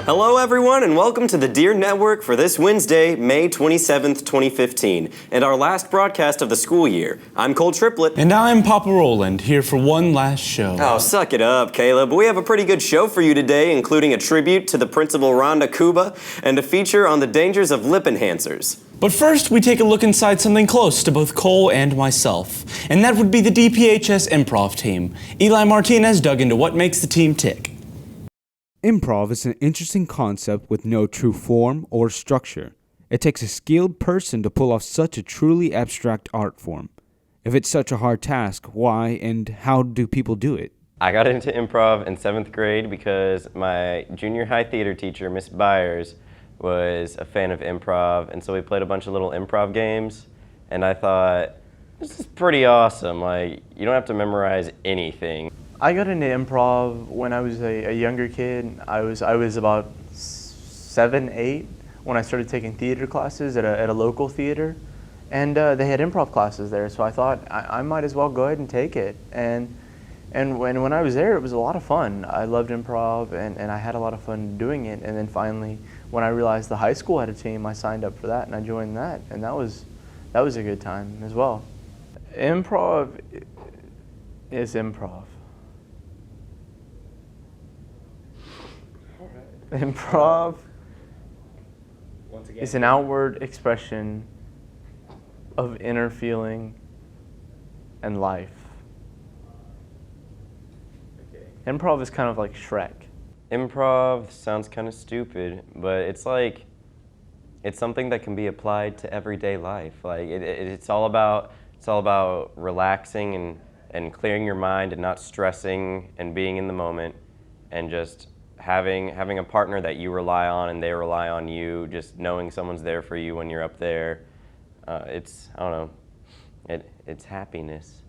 Hello everyone and welcome to the Deer Network for this Wednesday, May 27th, 2015, and our last broadcast of the school year. I'm Cole Triplett. And I'm Papa Roland, here for one last show. Oh, suck it up, Caleb. We have a pretty good show for you today, including a tribute to the Principal Rhonda Kouba and a feature on the dangers of lip enhancers. But first, we take a look inside something close to both Cole and myself, and that would be the DPHS Improv team. Eli Martinez dug into what makes the team tick. Improv is an interesting concept with no true form or structure. It takes a skilled person to pull off such a truly abstract art form. If it's such a hard task, why and how do people do it? I got into improv in 7th grade because my junior high theater teacher, Miss Byers, was a fan of improv, and so we played a bunch of little improv games, and I thought, this is pretty awesome. Like, you don't have to memorize anything. I got into improv when I was a younger kid. I was about 7, 8 when I started taking theater classes at a local theater, and they had improv classes there. So I thought I might as well go ahead and take it. And when I was there, it was a lot of fun. I loved improv, and I had a lot of fun doing it. And then finally, when I realized the high school had a team, I signed up for that and I joined that, and that was a good time as well. Improv is improv. Improv is an outward expression of inner feeling and life. Improv is kind of like Shrek. Improv sounds kind of stupid, but it's something that can be applied to everyday life. Like it's all about relaxing and clearing your mind and not stressing and being in the moment and just having a partner that you rely on and they rely on you, just knowing someone's there for you when you're up there. I don't know, it's happiness.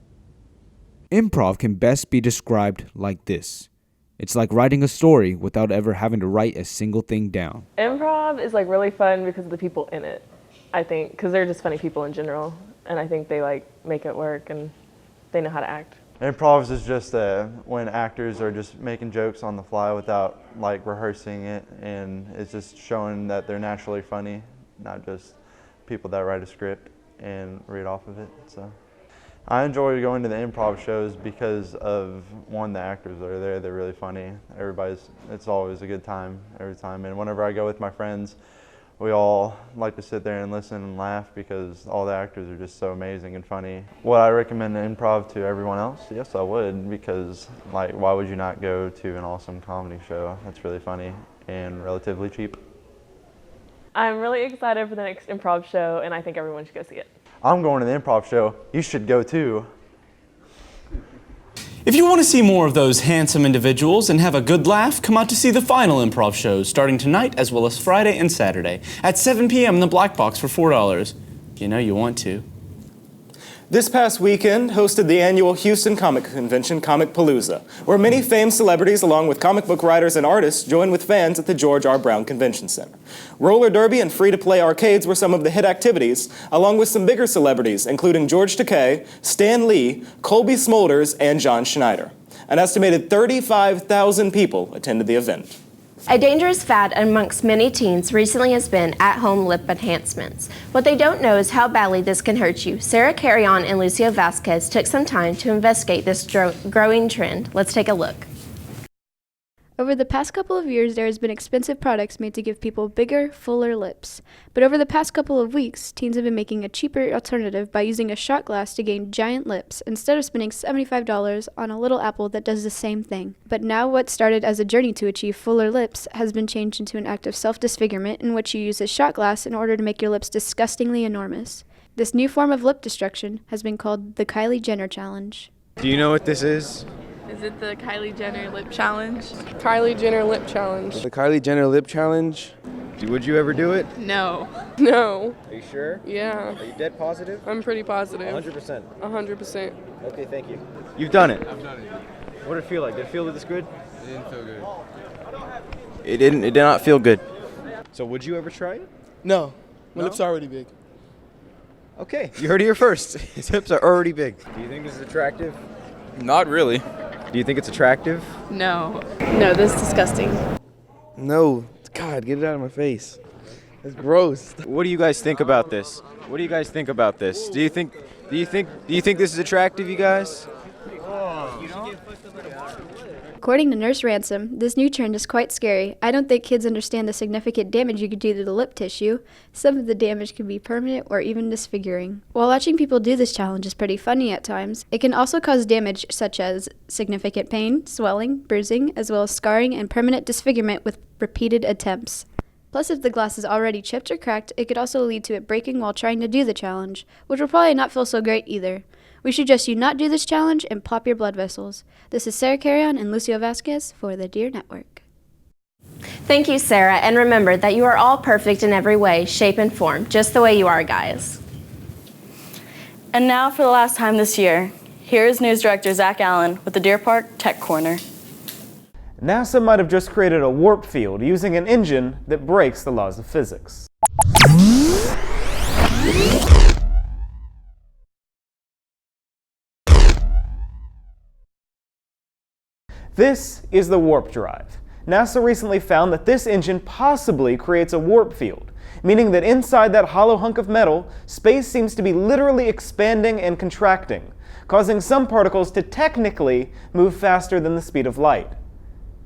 Improv can best be described like this. It's like writing a story without ever having to write a single thing down. Improv is like really fun because of the people in it, I think, because they're just funny people in general, and I think they like make it work and they know how to act. Improv is just when actors are just making jokes on the fly without like rehearsing it, and it's just showing that they're naturally funny, not just people that write a script and read off of it. So I enjoy going to the improv shows because of, one, the actors that are there, they're really funny. It's always a good time every time, and whenever I go with my friends, we all like to sit there and listen and laugh because all the actors are just so amazing and funny. Would I recommend improv to everyone else? Yes, I would, because like, why would you not go to an awesome comedy show that's really funny and relatively cheap? I'm really excited for the next improv show, and I think everyone should go see it. I'm going to the improv show. You should go too. If you want to see more of those handsome individuals and have a good laugh, come out to see the final improv shows starting tonight as well as Friday and Saturday at 7 p.m. in the Black Box for $4. You know you want to. This past weekend hosted the annual Houston Comic Convention, Comic Palooza, where many famed celebrities along with comic book writers and artists joined with fans at the George R. Brown Convention Center. Roller derby and free-to-play arcades were some of the hit activities, along with some bigger celebrities, including George Takei, Stan Lee, Colby Smulders, and John Schneider. An estimated 35,000 people attended the event. A dangerous fad amongst many teens recently has been at-home lip enhancements. What they don't know is how badly this can hurt you. Sarah Carrion and Lucio Vasquez took some time to investigate this growing trend. Let's take a look. Over the past couple of years, there has been expensive products made to give people bigger, fuller lips. But over the past couple of weeks, teens have been making a cheaper alternative by using a shot glass to gain giant lips instead of spending $75 on a little apple that does the same thing. But now what started as a journey to achieve fuller lips has been changed into an act of self-disfigurement in which you use a shot glass in order to make your lips disgustingly enormous. This new form of lip destruction has been called the Kylie Jenner Challenge. Do you know what this is? Is it the Kylie Jenner lip challenge? Kylie Jenner lip challenge. The Kylie Jenner lip challenge? Would you ever do it? No. No. Are you sure? Yeah. Are you dead positive? I'm pretty positive. 100%? 100%. Okay, thank you. You've done it? I've done it. What did it feel like? Did it feel this good? It didn't feel good. It did not feel good. So would you ever try it? No. My lips are already big. Okay, you heard it here first. His hips are already big. Do you think this is attractive? Not really. Do you think it's attractive? No. No, this is disgusting. No, God, get it out of my face. That's gross. What do you guys think about this? What do you guys think about this? Do you think this is attractive, you guys? According to Nurse Ransom, this new trend is quite scary. I don't think kids understand the significant damage you could do to the lip tissue. Some of the damage can be permanent or even disfiguring. While watching people do this challenge is pretty funny at times, it can also cause damage such as significant pain, swelling, bruising, as well as scarring and permanent disfigurement with repeated attempts. Plus, if the glass is already chipped or cracked, it could also lead to it breaking while trying to do the challenge, which will probably not feel so great either. We suggest you not do this challenge and pop your blood vessels. This is Sarah Carrion and Lucio Vasquez for the Deer Network. Thank you, Sarah, and remember that you are all perfect in every way, shape, and form, just the way you are, guys. And now for the last time this year, here is News Director Zach Allen with the Deer Park Tech Corner. NASA might have just created a warp field using an engine that breaks the laws of physics. This is the warp drive. NASA recently found that this engine possibly creates a warp field, meaning that inside that hollow hunk of metal, space seems to be literally expanding and contracting, causing some particles to technically move faster than the speed of light,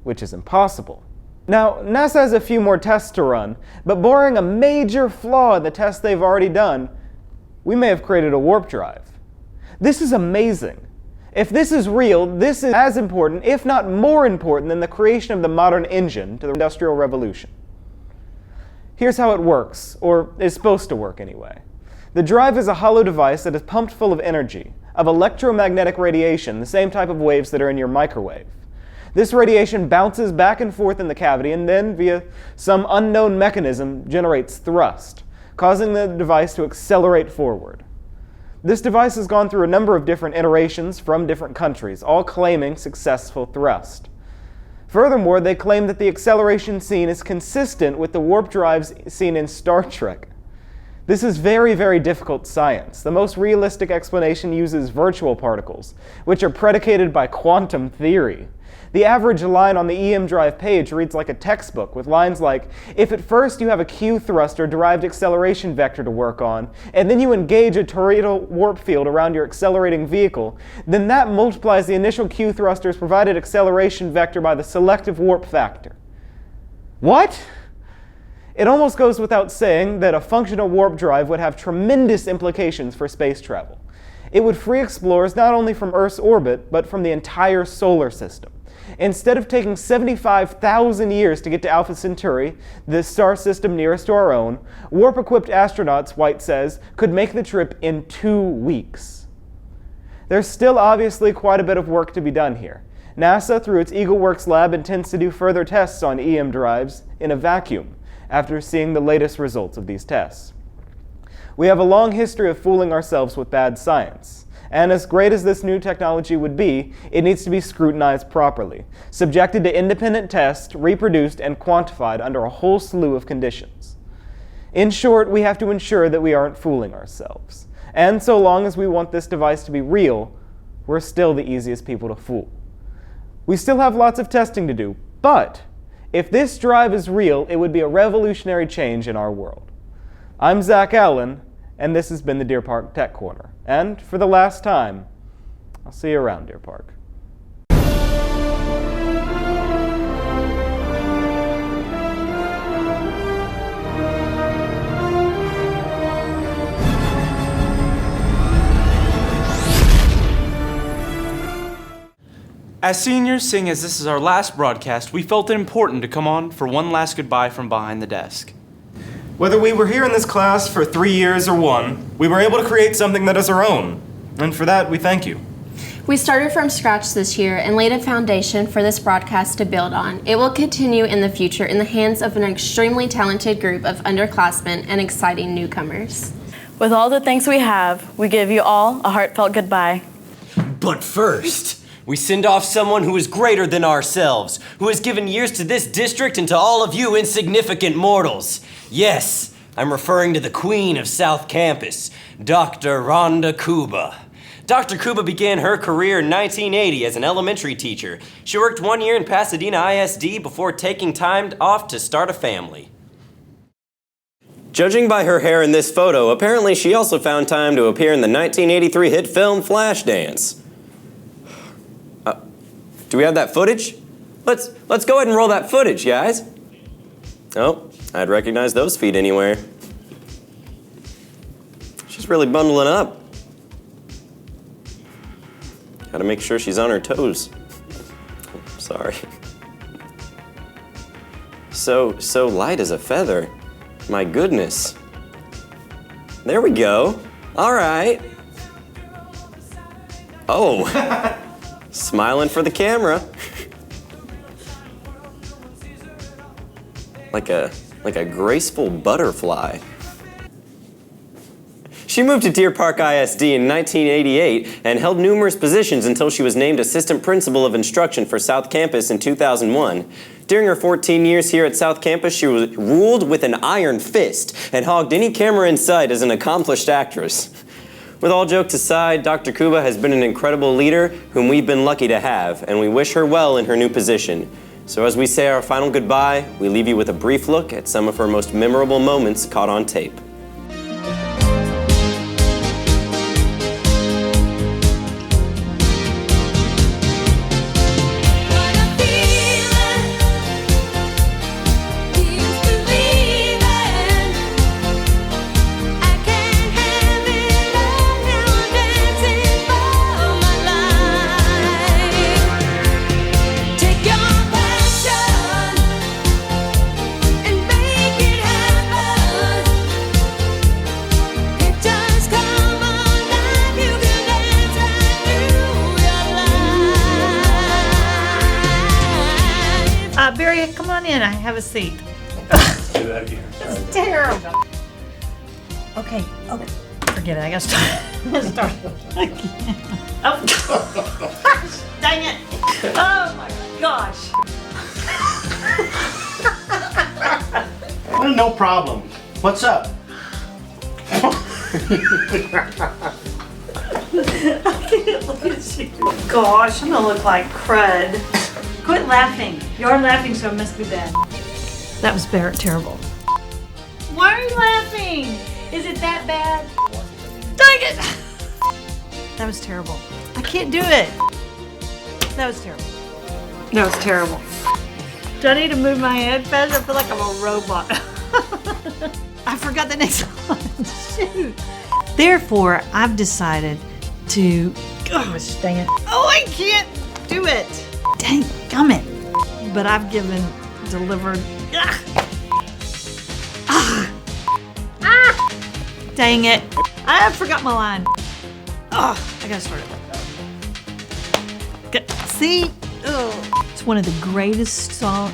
which is impossible. Now, NASA has a few more tests to run, but barring a major flaw in the tests they've already done, we may have created a warp drive. This is amazing. If this is real, this is as important, if not more important, than the creation of the modern engine to the Industrial Revolution. Here's how it works, or is supposed to work anyway. The drive is a hollow device that is pumped full of energy, of electromagnetic radiation, the same type of waves that are in your microwave. This radiation bounces back and forth in the cavity and then, via some unknown mechanism, generates thrust, causing the device to accelerate forward. This device has gone through a number of different iterations from different countries, all claiming successful thrust. Furthermore, they claim that the acceleration seen is consistent with the warp drives seen in Star Trek. This is very, very difficult science. The most realistic explanation uses virtual particles, which are predicated by quantum theory. The average line on the EM drive page reads like a textbook, with lines like, if at first you have a Q thrust or derived acceleration vector to work on, and then you engage a toroidal warp field around your accelerating vehicle, then that multiplies the initial Q thruster's provided acceleration vector by the selective warp factor. What? It almost goes without saying that a functional warp drive would have tremendous implications for space travel. It would free explorers not only from Earth's orbit, but from the entire solar system. Instead of taking 75,000 years to get to Alpha Centauri, the star system nearest to our own, warp-equipped astronauts, White says, could make the trip in 2 weeks. There's still obviously quite a bit of work to be done here. NASA, through its EagleWorks lab, intends to do further tests on EM drives in a vacuum after seeing the latest results of these tests. We have a long history of fooling ourselves with bad science. And as great as this new technology would be, it needs to be scrutinized properly, subjected to independent tests, reproduced, and quantified under a whole slew of conditions. In short, we have to ensure that we aren't fooling ourselves. And so long as we want this device to be real, we're still the easiest people to fool. We still have lots of testing to do, but if this drive is real, it would be a revolutionary change in our world. I'm Zach Allen, and this has been the Deer Park Tech Corner. And for the last time, I'll see you around, Deer Park. As seniors, seeing as this is our last broadcast, we felt it important to come on for one last goodbye from behind the desk. Whether we were here in this class for 3 years or 1, we were able to create something that is our own. And for that, we thank you. We started from scratch this year and laid a foundation for this broadcast to build on. It will continue in the future in the hands of an extremely talented group of underclassmen and exciting newcomers. With all the thanks we have, we give you all a heartfelt goodbye. But first, we send off someone who is greater than ourselves, who has given years to this district and to all of you insignificant mortals. Yes, I'm referring to the Queen of South Campus, Dr. Rhonda Kouba. Dr. Kouba began her career in 1980 as an elementary teacher. She worked 1 year in Pasadena ISD before taking time off to start a family. Judging by her hair in this photo, apparently she also found time to appear in the 1983 hit film Flashdance. Do we have that footage? Let's go ahead and roll that footage, guys. Oh, I'd recognize those feet anywhere. She's really bundling up. Gotta make sure she's on her toes. Sorry. So light as a feather. My goodness. There we go. All right. Oh. Smiling for the camera. Like a graceful butterfly. She moved to Deer Park ISD in 1988 and held numerous positions until she was named Assistant Principal of Instruction for South Campus in 2001. During her 14 years here at South Campus, she was ruled with an iron fist and hogged any camera in sight as an accomplished actress. With all jokes aside, Dr. Kouba has been an incredible leader whom we've been lucky to have, and we wish her well in her new position. So as we say our final goodbye, we leave you with a brief look at some of her most memorable moments caught on tape. Barry, come on in. I have a seat. It's terrible. Okay. Oh, forget it. I gotta start again. Oh, dang it. Oh my gosh. No problem. What's up? I can't look at you. Gosh, I'm gonna look like crud. Quit laughing. You're laughing, so it must be bad. That was terrible. Why are you laughing? Is it that bad? Dang it! That was terrible. I can't do it. That was terrible. That was terrible. Do I need to move my head faster? I feel like I'm a robot. I forgot the next one. Shoot. Therefore, I've decided to... Gosh, dang it. Oh, I can't do it. Dang gummit. But I've delivered. Dang it. I forgot my line. I gotta start it. See? Ugh. It's one of the greatest songs.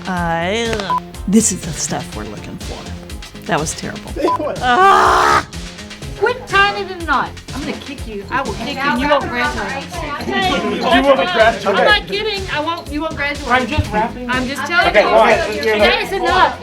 This is the stuff we're looking for. That was terrible. Quit tying it in a knot. I'm gonna kick you. I will kick you and you won't graduate. You won't graduate. I'm not kidding. You won't graduate. I'm just rapping. I'm just telling you. Okay, That is enough.